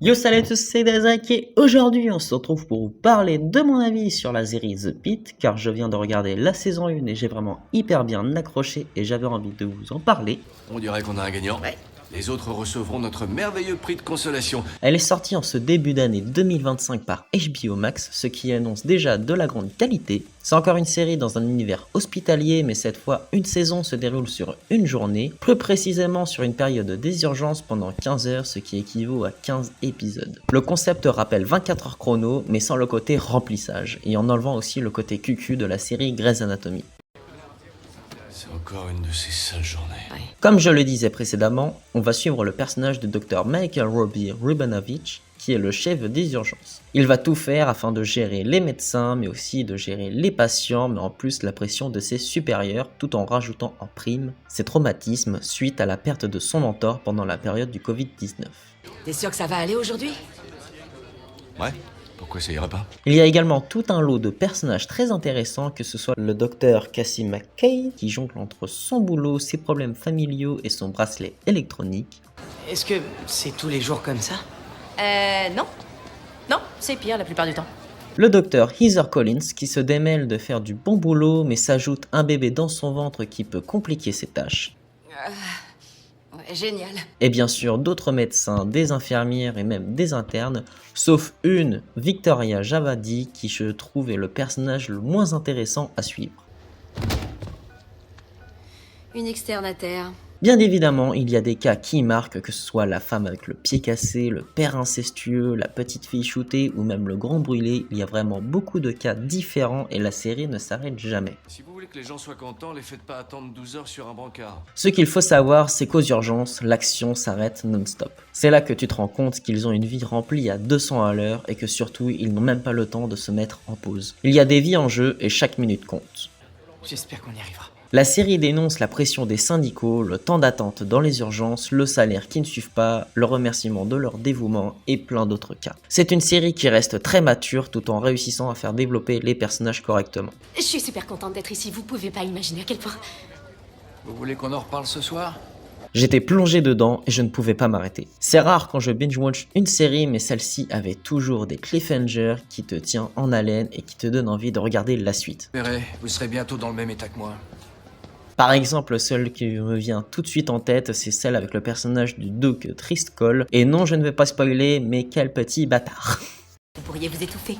Yo salut à tous, c'est Dazak et aujourd'hui on se retrouve pour vous parler de mon avis sur la série The Pitt car je viens de regarder la saison 1 et j'ai vraiment hyper bien accroché et j'avais envie de vous en parler. On dirait qu'on a un gagnant. Ouais. Les autres recevront notre merveilleux prix de consolation. Elle est sortie en ce début d'année 2025 par HBO Max, ce qui annonce déjà de la grande qualité. C'est encore une série dans un univers hospitalier, mais cette fois une saison se déroule sur une journée, plus précisément sur une période des urgences pendant 15 heures, ce qui équivaut à 15 épisodes. Le concept rappelle 24 heures chrono, mais sans le côté remplissage, et en enlevant aussi le côté cucu de la série Grey's Anatomy. C'est encore une de ces sales journées. Comme je le disais précédemment, on va suivre le personnage de Dr Michael Robbie Rubanovich, qui est le chef des urgences. Il va tout faire afin de gérer les médecins, mais aussi de gérer les patients, mais en plus la pression de ses supérieurs, tout en rajoutant en prime ses traumatismes suite à la perte de son mentor pendant la période du Covid-19. T'es sûr que ça va aller aujourd'hui? Ouais, pourquoi ça irait pas? Il y a également tout un lot de personnages très intéressants, que ce soit le docteur Cassie McKay, qui jongle entre son boulot, ses problèmes familiaux et son bracelet électronique. Est-ce que c'est tous les jours comme ça? Non. Non, c'est pire la plupart du temps. Le docteur Heather Collins, qui se démêle de faire du bon boulot, mais s'ajoute un bébé dans son ventre qui peut compliquer ses tâches. Ouais, génial. Et bien sûr d'autres médecins, des infirmières et même des internes, sauf une, Victoria Javadi, qui je trouve est le personnage le moins intéressant à suivre. Une externataire. Bien évidemment, il y a des cas qui marquent, que ce soit la femme avec le pied cassé, le père incestueux, la petite fille shootée ou même le grand brûlé. Il y a vraiment beaucoup de cas différents et la série ne s'arrête jamais. Si vous voulez que les gens soient contents, les faites pas attendre 12 heures sur un brancard. Ce qu'il faut savoir, c'est qu'aux urgences, l'action s'arrête non-stop. C'est là que tu te rends compte qu'ils ont une vie remplie à 200 à l'heure et que surtout, ils n'ont même pas le temps de se mettre en pause. Il y a des vies en jeu et chaque minute compte. J'espère qu'on y arrivera. La série dénonce la pression des syndicaux, le temps d'attente dans les urgences, le salaire qui ne suivent pas, le remerciement de leur dévouement et plein d'autres cas. C'est une série qui reste très mature tout en réussissant à faire développer les personnages correctement. Je suis super contente d'être ici, vous pouvez pas imaginer à quel point. Vous voulez qu'on en reparle ce soir? J'étais plongé dedans et je ne pouvais pas m'arrêter. C'est rare quand je binge-watch une série, mais celle-ci avait toujours des cliffhangers qui te tiennent en haleine et qui te donnent envie de regarder la suite. Verrez, vous serez bientôt dans le même état que moi. Par exemple, celle qui me vient tout de suite en tête, c'est celle avec le personnage du Duc Tristcole. Et non, je ne vais pas spoiler, mais quel petit bâtard. Vous pourriez vous étouffer.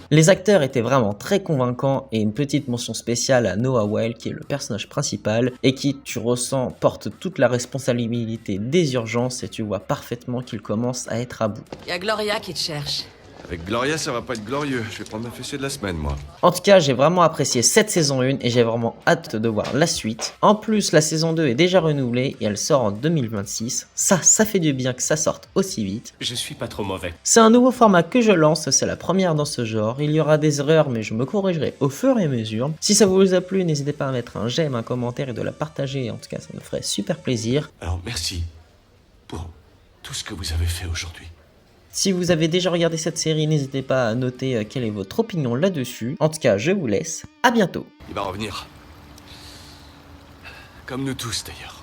Les acteurs étaient vraiment très convaincants et une petite mention spéciale à Noah Wyle qui est le personnage principal et qui, tu ressens, porte toute la responsabilité des urgences et tu vois parfaitement qu'il commence à être à bout. Y a Gloria qui te cherche. Avec Gloria, ça va pas être glorieux. Je vais prendre ma fessée de la semaine, moi. En tout cas, j'ai vraiment apprécié cette saison 1 et j'ai vraiment hâte de voir la suite. En plus, la saison 2 est déjà renouvelée et elle sort en 2026. Ça fait du bien que ça sorte aussi vite. Je suis pas trop mauvais. C'est un nouveau format que je lance, c'est la première dans ce genre. Il y aura des erreurs, mais je me corrigerai au fur et à mesure. Si ça vous a plu, n'hésitez pas à mettre un j'aime, un commentaire et de la partager. En tout cas, ça me ferait super plaisir. Alors merci pour tout ce que vous avez fait aujourd'hui. Si vous avez déjà regardé cette série, n'hésitez pas à noter quelle est votre opinion là-dessus. En tout cas, je vous laisse. À bientôt. Il va revenir. Comme nous tous, d'ailleurs.